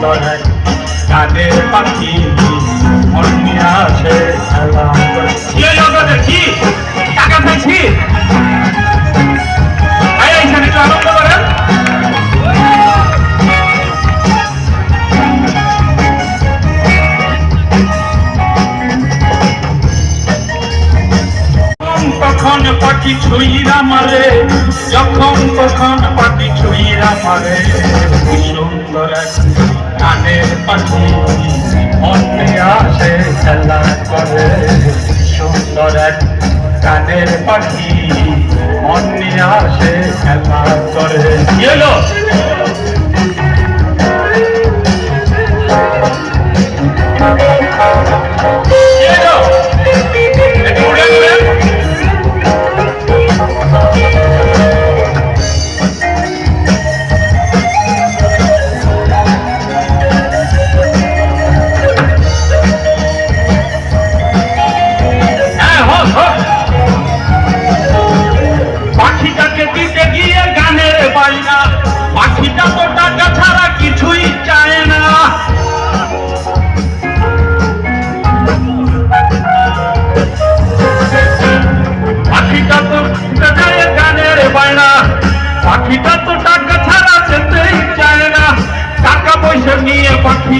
সুন্দর এক কানের পাখি মন নিয়ে আসে খেলা করে। কি টাকা পেয়েছি এইখানে একটু আনন্দ করেন। তখন পাখি ছুঁইরা মারে, যখন তখন পাখি ছুঁইরা মারে, সুন্দর এক কানের পাখি মনে আসে খেলা করে। সুন্দর এক কানের পাখি মনে আসে খেলা করে। এলো পাখিটাকে দিতে গিয়ে গানের বাইনা, পাখিটা তো টাকা ছাড়া কিছুই চায় না। পাখিটা তো গানের বাইনা, পাখিটা তো টাকা ছাড়া যেতেই চায় না। টাকা পয়সা নিয়ে পাখি